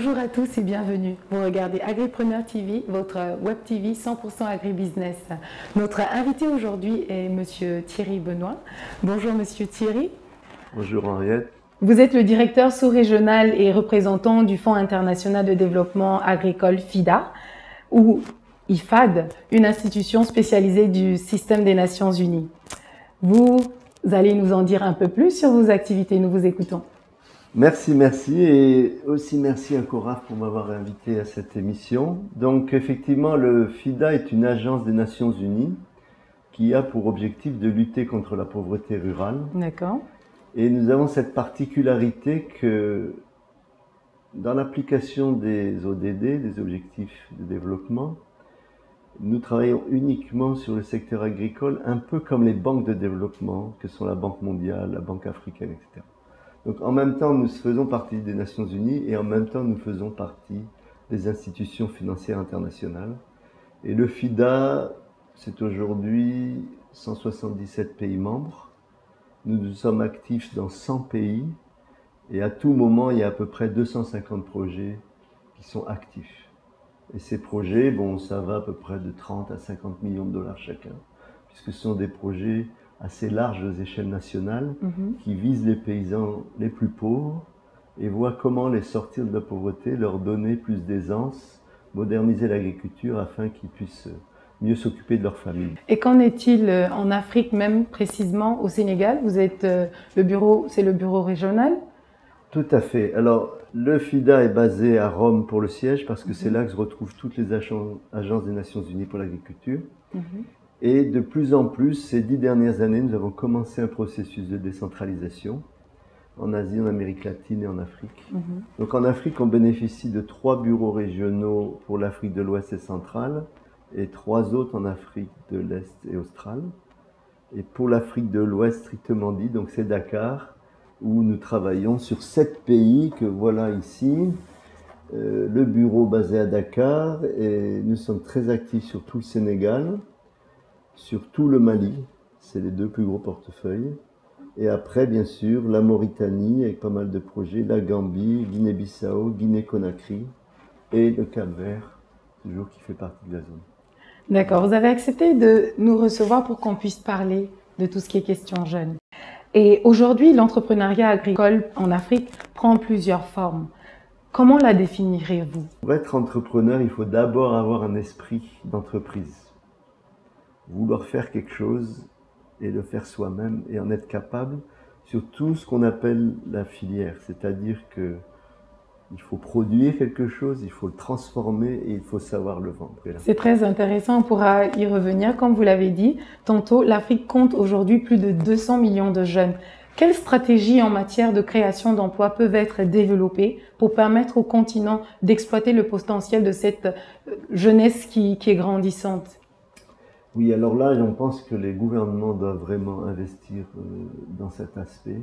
Bonjour à tous et bienvenue. Vous regardez Agripreneur TV, votre web TV 100% agribusiness. Notre invité aujourd'hui est Monsieur Thierry Benoît. Bonjour Monsieur Thierry. Bonjour Henriette. Vous êtes le directeur sous-régional et représentant du Fonds international de développement agricole FIDA, ou IFAD, une institution spécialisée du système des Nations Unies. Vous allez nous en dire un peu plus sur vos activités, nous vous écoutons. Merci et aussi merci à Coraf pour m'avoir invité à cette émission. Donc effectivement, le FIDA est une agence des Nations Unies qui a pour objectif de lutter contre la pauvreté rurale. D'accord. Et nous avons cette particularité que dans l'application des ODD, des objectifs de développement, nous travaillons uniquement sur le secteur agricole, un peu comme les banques de développement, que sont la Banque mondiale, la Banque africaine, etc. Donc en même temps, nous faisons partie des Nations Unies et en même temps, nous faisons partie des institutions financières internationales. Et le FIDA, c'est aujourd'hui 177 pays membres. Nous sommes actifs dans 100 pays et à tout moment, il y a à peu près 250 projets qui sont actifs. Et ces projets, bon, ça va à peu près de 30 à 50 millions de dollars chacun, puisque ce sont des projets assez larges aux échelles nationales qui visent les paysans les plus pauvres et voient comment les sortir de la pauvreté, leur donner plus d'aisance, moderniser l'agriculture afin qu'ils puissent mieux s'occuper de leur famille. Et qu'en est-il en Afrique, même précisément au Sénégal? Vous êtes le bureau, c'est le bureau régional? Tout à fait. Alors, le FIDA est basé à Rome pour le siège parce que c'est là que se retrouvent toutes les agences des Nations Unies pour l'agriculture. Et de plus en plus, ces 10 dernières années, nous avons commencé un processus de décentralisation en Asie, en Amérique latine et en Afrique. Donc en Afrique, on bénéficie de 3 bureaux régionaux pour l'Afrique de l'Ouest et centrale et 3 autres en Afrique de l'Est et australe. Et pour l'Afrique de l'Ouest, strictement dit, donc c'est Dakar, où nous travaillons sur 7 pays que voilà ici. Le bureau basé à Dakar, et nous sommes très actifs sur tout le Sénégal, sur tout le Mali, c'est les 2 plus gros portefeuilles. Et après, bien sûr, la Mauritanie avec pas mal de projets, la Gambie, Guinée-Bissau, Guinée-Conakry et le Cap-Vert, toujours qui fait partie de la zone. D'accord, vous avez accepté de nous recevoir pour qu'on puisse parler de tout ce qui est question jeunes. Et aujourd'hui, l'entrepreneuriat agricole en Afrique prend plusieurs formes. Comment la définirez-vous? Pour être entrepreneur, il faut d'abord avoir un esprit d'entreprise. Vouloir faire quelque chose et le faire soi-même et en être capable sur tout ce qu'on appelle la filière. C'est-à-dire que il faut produire quelque chose, il faut le transformer et il faut savoir le vendre. C'est très intéressant, on pourra y revenir. Comme vous l'avez dit tantôt, l'Afrique compte aujourd'hui plus de 200 millions de jeunes. Quelles stratégies en matière de création d'emplois peuvent être développées pour permettre au continent d'exploiter le potentiel de cette jeunesse qui est grandissante? Oui, alors là, on pense que les gouvernements doivent vraiment investir dans cet aspect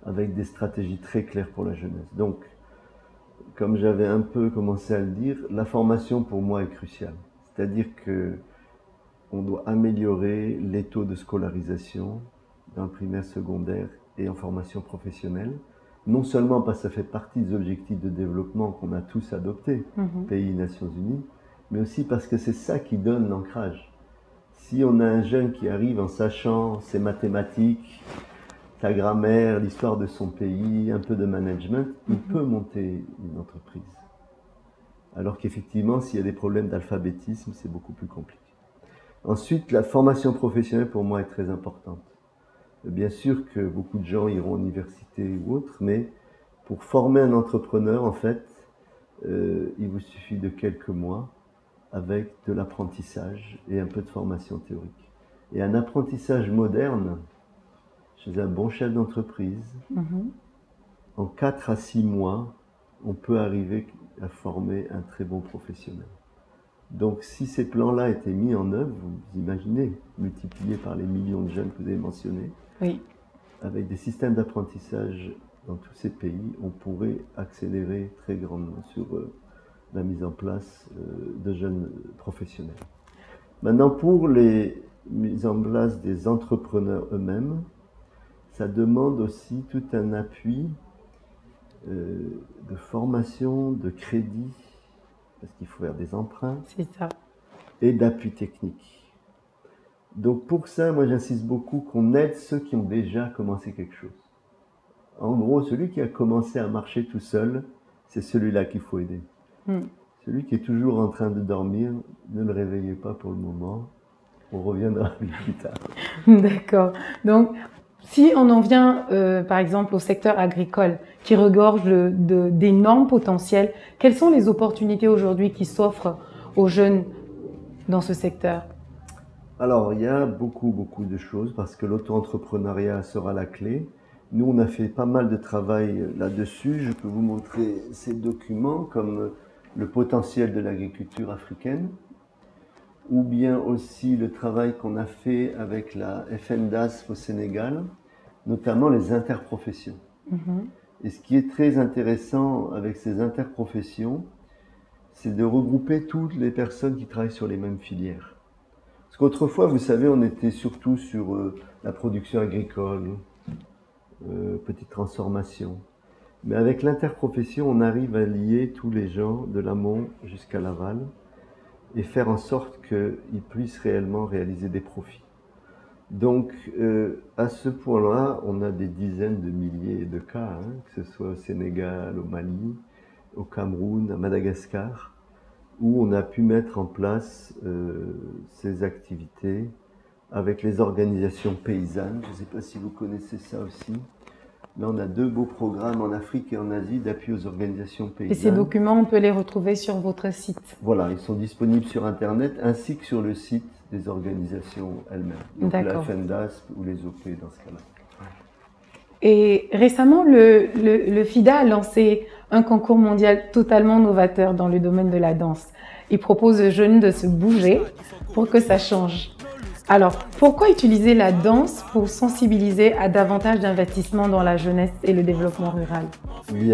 avec des stratégies très claires pour la jeunesse. Donc, comme j'avais un peu commencé à le dire, la formation pour moi est cruciale. C'est-à-dire que on doit améliorer les taux de scolarisation dans le primaire, secondaire et en formation professionnelle. Non seulement parce que ça fait partie des objectifs de développement qu'on a tous adoptés, pays, Nations Unies, mais aussi parce que c'est ça qui donne l'ancrage. Si on a un jeune qui arrive en sachant ses mathématiques, sa grammaire, l'histoire de son pays, un peu de management, il peut monter une entreprise. Alors qu'effectivement, s'il y a des problèmes d'alphabétisme, c'est beaucoup plus compliqué. Ensuite, la formation professionnelle pour moi est très importante. Bien sûr que beaucoup de gens iront à l'université ou autre, mais pour former un entrepreneur, en fait, il vous suffit de quelques mois avec de l'apprentissage et un peu de formation théorique. Et un apprentissage moderne, chez un bon chef d'entreprise, en 4 à 6 mois, on peut arriver à former un très bon professionnel. Donc si ces plans-là étaient mis en œuvre, vous imaginez, multipliés par les millions de jeunes que vous avez mentionnés, avec des systèmes d'apprentissage dans tous ces pays, on pourrait accélérer très grandement sur la mise en place de jeunes professionnels. Maintenant, pour les mises en place des entrepreneurs eux-mêmes, ça demande aussi tout un appui de formation, de crédit, parce qu'il faut faire des emprunts, C'est ça. et d'appui technique. Donc pour ça, moi j'insiste beaucoup qu'on aide ceux qui ont déjà commencé quelque chose. En gros, celui qui a commencé à marcher tout seul, c'est celui-là qu'il faut aider. Celui qui est toujours en train de dormir, ne le réveillez pas pour le moment. On reviendra plus tard. D'accord. Donc, si on en vient, par exemple, au secteur agricole, qui regorge d'énormes potentiels, quelles sont les opportunités aujourd'hui qui s'offrent aux jeunes dans ce secteur? Alors, il y a beaucoup de choses parce que l'auto-entrepreneuriat sera la clé. Nous, on a fait pas mal de travail là-dessus. Je peux vous montrer ces documents comme le potentiel de l'agriculture africaine, ou bien aussi le travail qu'on a fait avec la FNDAS au Sénégal, notamment les interprofessions. Et ce qui est très intéressant avec ces interprofessions, c'est de regrouper toutes les personnes qui travaillent sur les mêmes filières. Parce qu'autrefois, vous savez, on était surtout sur la production agricole, petite transformation. Mais avec l'interprofession, on arrive à lier tous les gens de l'amont jusqu'à l'aval et faire en sorte qu'ils puissent réellement réaliser des profits. Donc, à ce point-là, on a des dizaines de milliers de cas, que ce soit au Sénégal, au Mali, au Cameroun, à Madagascar, où on a pu mettre en place ces activités avec les organisations paysannes. Je ne sais pas si vous connaissez ça aussi. Là, on a 2 beaux programmes en Afrique et en Asie d'appui aux organisations paysannes. Et ces documents, on peut les retrouver sur votre site? Voilà, ils sont disponibles sur Internet ainsi que sur le site des organisations elles-mêmes. Donc la FNDAS ou les OP dans ce cas-là. Et récemment, le FIDA a lancé un concours mondial totalement novateur dans le domaine de la danse. Il propose aux jeunes de se bouger pour que ça change. Alors, pourquoi utiliser la danse pour sensibiliser à davantage d'investissements dans la jeunesse et le développement rural? Oui,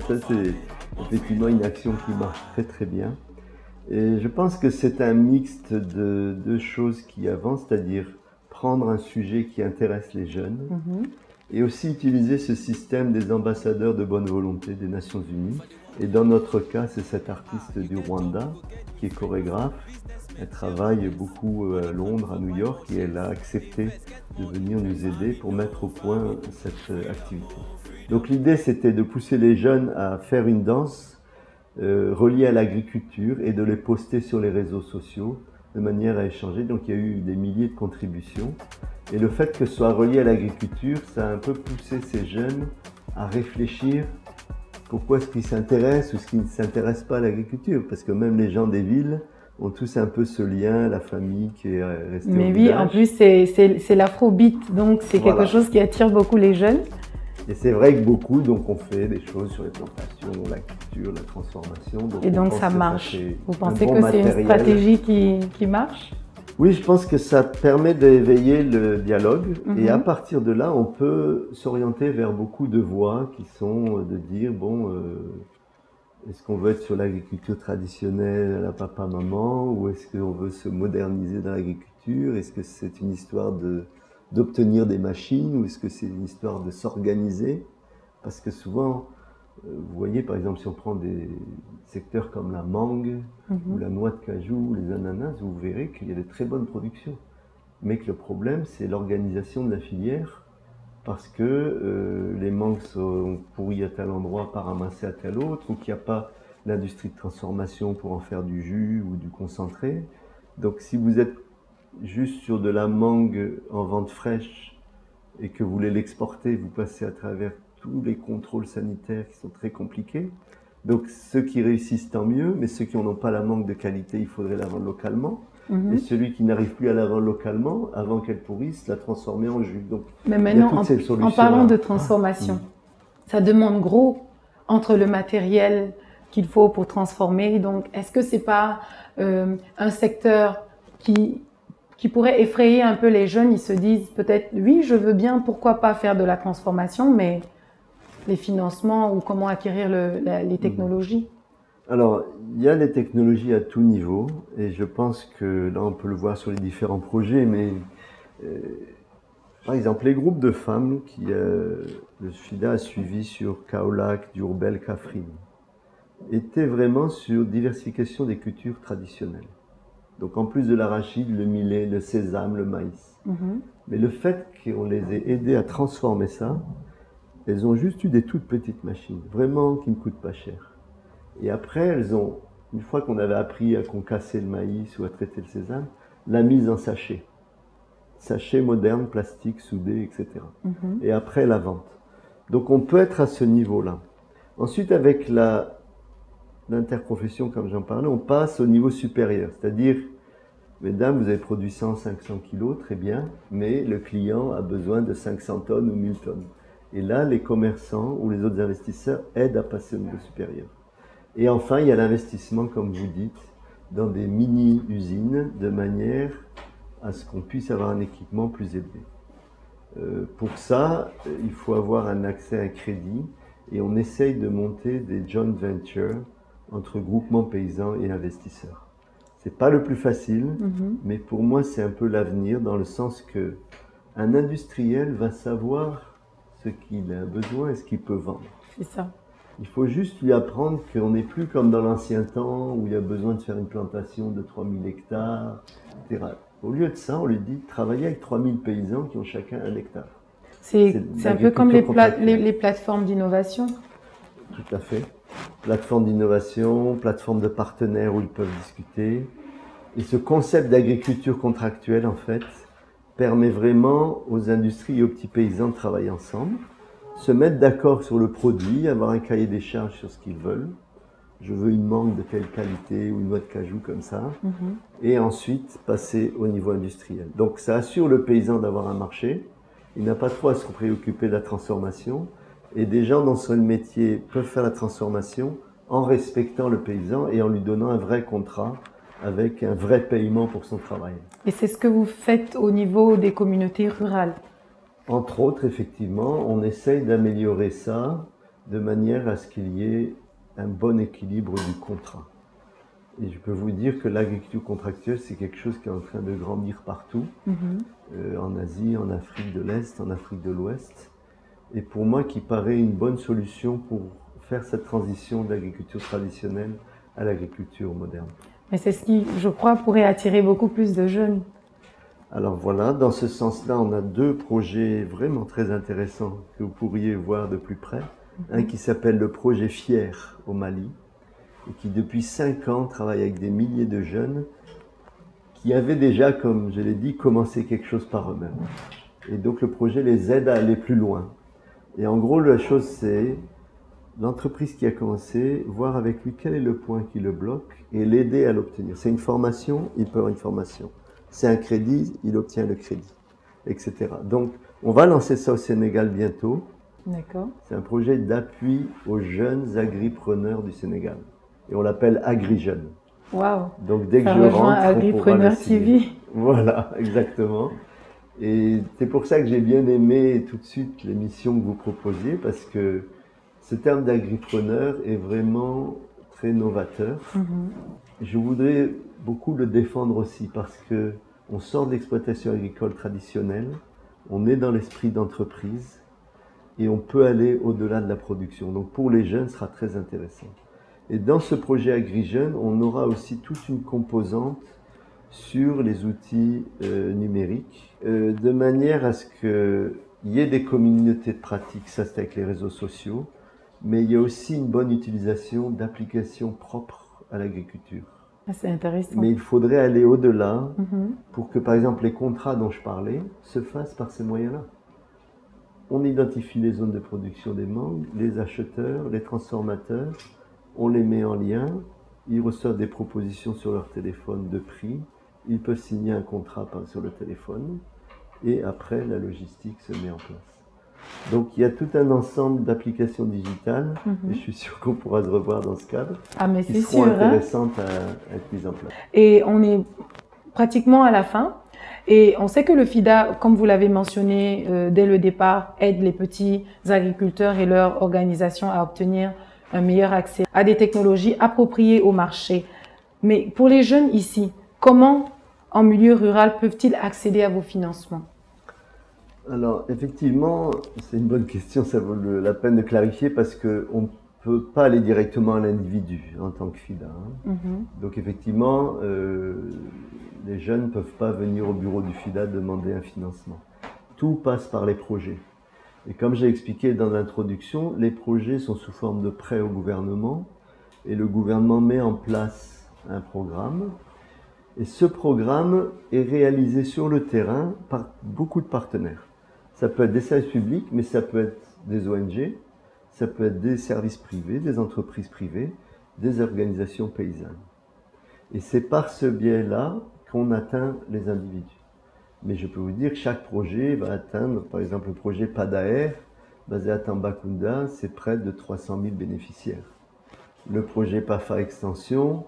ça c'est effectivement une action qui marche très bien. Et je pense que c'est un mixte de 2 choses qui avancent, c'est-à-dire prendre un sujet qui intéresse les jeunes et aussi utiliser ce système des ambassadeurs de bonne volonté des Nations Unies. Et dans notre cas, c'est cette artiste du Rwanda qui est chorégraphe. Elle travaille beaucoup à Londres, à New York, et elle a accepté de venir nous aider pour mettre au point cette activité. Donc l'idée, c'était de pousser les jeunes à faire une danse reliée à l'agriculture et de les poster sur les réseaux sociaux de manière à échanger. Donc il y a eu des milliers de contributions. Et le fait que ce soit relié à l'agriculture, ça a un peu poussé ces jeunes à réfléchir pourquoi est-ce qu'ils s'intéressent ou ce qu'ils ne s'intéressent pas à l'agriculture. Parce que même les gens des villes ont tous un peu ce lien, la famille qui est restée au village. Mais oui, en plus c'est l'afrobeat, donc c'est quelque chose qui attire beaucoup les jeunes. Et c'est vrai que beaucoup, donc on fait des choses sur les plantations, la culture, la transformation. Et donc ça marche. Vous pensez que c'est une stratégie qui marche? Oui, je pense que ça permet d'éveiller le dialogue et à partir de là, on peut s'orienter vers beaucoup de voies qui sont de dire, bon, est-ce qu'on veut être sur l'agriculture traditionnelle à la papa-maman ou est-ce qu'on veut se moderniser dans l'agriculture? Est-ce que c'est une histoire d'obtenir des machines ou est-ce que c'est une histoire de s'organiser? Parce que souvent, vous voyez par exemple si on prend des secteurs comme la mangue ou la noix de cajou, les ananas, vous verrez qu'il y a de très bonnes productions. Mais que le problème c'est l'organisation de la filière parce que les mangues sont pourries à tel endroit, pas ramassées à tel autre, ou qu'il n'y a pas l'industrie de transformation pour en faire du jus ou du concentré. Donc si vous êtes juste sur de la mangue en vente fraîche et que vous voulez l'exporter, vous passez à travers tous les contrôles sanitaires qui sont très compliqués. Donc ceux qui réussissent, tant mieux, mais ceux qui n'en ont pas la mangue de qualité, il faudrait la vendre localement. Et celui qui n'arrive plus à la vendre localement, avant qu'elle pourrisse, la transformer en jus. Donc, mais maintenant, en parlant de transformation, ça demande gros entre le matériel qu'il faut pour transformer. Donc, est-ce que c'est pas un secteur qui pourrait effrayer un peu les jeunes? Ils se disent peut-être, oui, je veux bien, pourquoi pas faire de la transformation, mais les financements ou comment acquérir les technologies? Alors, il y a les technologies à tout niveau et je pense que là, on peut le voir sur les différents projets, mais Par exemple, les groupes de femmes le FIDA a suivi sur Kaolack, Diourbel, Kaffrine, étaient vraiment sur diversification des cultures traditionnelles. Donc en plus de l'arachide, le millet, le sésame, le maïs. Mais le fait qu'on les ait aidés à transformer ça, elles ont juste eu des toutes petites machines, vraiment qui ne coûtent pas cher. Et après, une fois qu'on avait appris à concasser le maïs ou à traiter le sésame, la mise en sachet. Sachets modernes, plastique, soudés, etc. Et après, la vente. Donc on peut être à ce niveau-là. Ensuite, avec l'interprofession, comme j'en parlais, on passe au niveau supérieur. C'est-à-dire, mesdames, vous avez produit 100, 500 kilos, très bien, mais le client a besoin de 500 tonnes ou 1000 tonnes. Et là, les commerçants ou les autres investisseurs aident à passer au niveau supérieur. Et enfin, il y a l'investissement, comme vous dites, dans des mini-usines, de manière à ce qu'on puisse avoir un équipement plus élevé. Pour ça, il faut avoir un accès à un crédit et on essaye de monter des joint ventures entre groupements paysans et investisseurs. C'est pas le plus facile, mais pour moi c'est un peu l'avenir dans le sens que un industriel va savoir ce qu'il a besoin et ce qu'il peut vendre. C'est ça. Il faut juste lui apprendre qu'on n'est plus comme dans l'ancien temps où il y a besoin de faire une plantation de 3000 hectares, etc. Au lieu de ça, on lui dit de travailler avec 3000 paysans qui ont chacun 1 hectare. C'est un peu comme les plateformes d'innovation. Tout à fait. Plateforme d'innovation, plateforme de partenaires où ils peuvent discuter. Et ce concept d'agriculture contractuelle, en fait, permet vraiment aux industries et aux petits paysans de travailler ensemble, se mettre d'accord sur le produit, avoir un cahier des charges sur ce qu'ils veulent. Je veux une mangue de telle qualité ou une noix de cajou comme ça. Et ensuite passer au niveau industriel. Donc ça assure le paysan d'avoir un marché. Il n'a pas trop à se préoccuper de la transformation. Et des gens dans son métier peuvent faire la transformation en respectant le paysan et en lui donnant un vrai contrat avec un vrai paiement pour son travail. Et c'est ce que vous faites au niveau des communautés rurales? Entre autres, effectivement, on essaye d'améliorer ça de manière à ce qu'il y ait un bon équilibre du contrat. Et je peux vous dire que l'agriculture contractuelle, c'est quelque chose qui est en train de grandir partout, en Asie, en Afrique de l'Est, en Afrique de l'Ouest. Et pour moi, qui paraît une bonne solution pour faire cette transition de l'agriculture traditionnelle à l'agriculture moderne. Mais c'est ce qui, je crois, pourrait attirer beaucoup plus de jeunes. Alors voilà, dans ce sens-là, on a 2 projets vraiment très intéressants que vous pourriez voir de plus près. Un qui s'appelle le projet Fier au Mali, et qui depuis 5 ans travaille avec des milliers de jeunes qui avaient déjà, comme je l'ai dit, commencé quelque chose par eux-mêmes. Et donc le projet les aide à aller plus loin. Et en gros, la chose c'est l'entreprise qui a commencé, voir avec lui quel est le point qui le bloque et l'aider à l'obtenir. C'est une formation, il peut avoir une formation. C'est un crédit, il obtient le crédit, etc. Donc on va lancer ça au Sénégal bientôt. D'accord. C'est un projet d'appui aux jeunes agripreneurs du Sénégal. Et on l'appelle AgriJeunes. Waouh. Donc dès que je rentre, Agripreneur TV. Voilà, exactement. Et c'est pour ça que j'ai bien aimé tout de suite l'émission que vous proposiez, parce que ce terme d'agripreneur est vraiment très novateur. Je voudrais beaucoup le défendre aussi, parce que on sort de l'exploitation agricole traditionnelle, on est dans l'esprit d'entreprise, et on peut aller au-delà de la production. Donc pour les jeunes, ce sera très intéressant. Et dans ce projet AgriJeunes, on aura aussi toute une composante sur les outils numériques, de manière à ce qu'il y ait des communautés de pratique, ça c'est avec les réseaux sociaux, mais il y a aussi une bonne utilisation d'applications propres à l'agriculture. Ah, c'est intéressant. Mais il faudrait aller au-delà pour que, par exemple, les contrats dont je parlais se fassent par ces moyens-là. On identifie les zones de production des mangues, les acheteurs, les transformateurs, on les met en lien, ils reçoivent des propositions sur leur téléphone de prix, ils peuvent signer un contrat sur le téléphone, et après la logistique se met en place. Donc il y a tout un ensemble d'applications digitales, et je suis sûr qu'on pourra se revoir dans ce cadre, qui seront intéressantes à être mises en place. Et on est pratiquement à la fin. Et on sait que le FIDA, comme vous l'avez mentionné dès le départ, aide les petits agriculteurs et leurs organisations à obtenir un meilleur accès à des technologies appropriées au marché. Mais pour les jeunes ici, comment, en milieu rural, peuvent-ils accéder à vos financements? Alors, effectivement, c'est une bonne question, ça vaut la peine de clarifier parce qu'on ne peut pas aller directement à l'individu en tant que FIDA. Donc, effectivement, les jeunes ne peuvent pas venir au bureau du FIDA demander un financement. Tout passe par les projets. Et comme j'ai expliqué dans l'introduction, les projets sont sous forme de prêts au gouvernement et le gouvernement met en place un programme. Et ce programme est réalisé sur le terrain par beaucoup de partenaires. Ça peut être des services publics, mais ça peut être des ONG, ça peut être des services privés, des entreprises privées, des organisations paysannes. Et c'est par ce biais-là qu'on atteint les individus. Mais je peux vous dire que chaque projet va atteindre, par exemple le projet Padaer, basé à Tambacounda, c'est près de 300 000 bénéficiaires. Le projet PAFA Extension,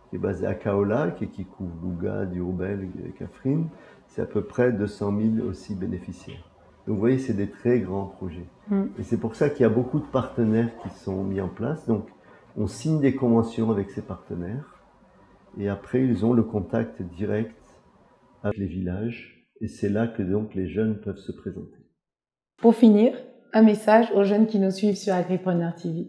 qui est basé à Kaolack et qui couvre Louga, Diourbel et Kaffrine, c'est à peu près 200 000 aussi bénéficiaires. Donc vous voyez, c'est des très grands projets. Et c'est pour ça qu'il y a beaucoup de partenaires qui sont mis en place. Donc on signe des conventions avec ces partenaires et après ils ont le contact direct avec les villages et c'est là que donc les jeunes peuvent se présenter. Pour finir, un message aux jeunes qui nous suivent sur Agripreneur TV.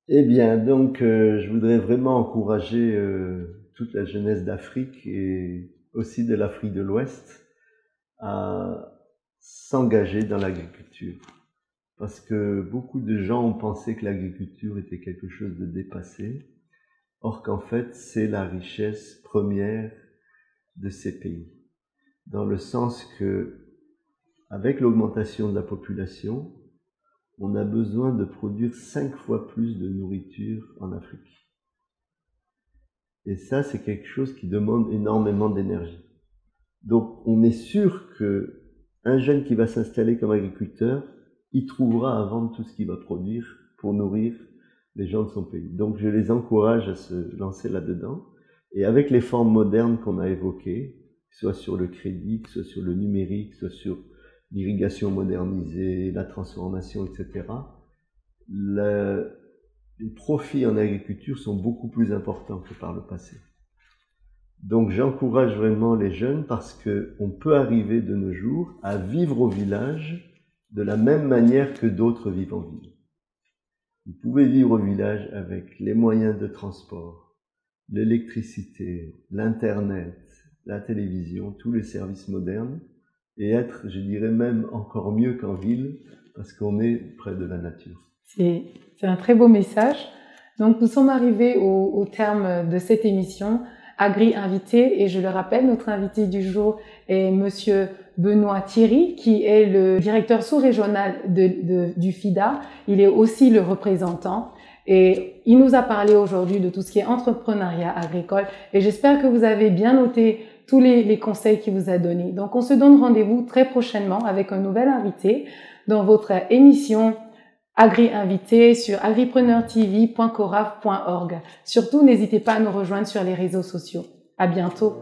Eh bien, donc, je voudrais vraiment encourager toute la jeunesse d'Afrique et aussi de l'Afrique de l'Ouest à s'engager dans l'agriculture. Parce que beaucoup de gens ont pensé que l'agriculture était quelque chose de dépassé, or qu'en fait, c'est la richesse première de ces pays. Dans le sens que, avec l'augmentation de la population, on a besoin de produire 5 fois plus de nourriture en Afrique. Et ça, c'est quelque chose qui demande énormément d'énergie. Donc, on est sûr qu'un jeune qui va s'installer comme agriculteur, il trouvera à vendre tout ce qu'il va produire pour nourrir les gens de son pays. Donc, je les encourage à se lancer là-dedans. Et avec les formes modernes qu'on a évoquées, que ce soit sur le crédit, que ce soit sur le numérique, que ce soit sur l'irrigation modernisée, la transformation, etc., les profits en agriculture sont beaucoup plus importants que par le passé. Donc j'encourage vraiment les jeunes parce qu'on peut arriver de nos jours à vivre au village de la même manière que d'autres vivent en ville. Vous pouvez vivre au village avec les moyens de transport, l'électricité, l'Internet, la télévision, tous les services modernes, et être, je dirais même, encore mieux qu'en ville, parce qu'on est près de la nature. C'est un très beau message. Donc, nous sommes arrivés au terme de cette émission, Agri Invité, et je le rappelle, notre invité du jour est Monsieur Benoît Thierry, qui est le directeur sous-régional du FIDA. Il est aussi le représentant. Et il nous a parlé aujourd'hui de tout ce qui est entrepreneuriat agricole. Et j'espère que vous avez bien noté tous les conseils qu'il vous a donnés. Donc, on se donne rendez-vous très prochainement avec un nouvel invité dans votre émission Agri Invité sur agripreneurtv.coraf.org. Surtout, n'hésitez pas à nous rejoindre sur les réseaux sociaux. À bientôt.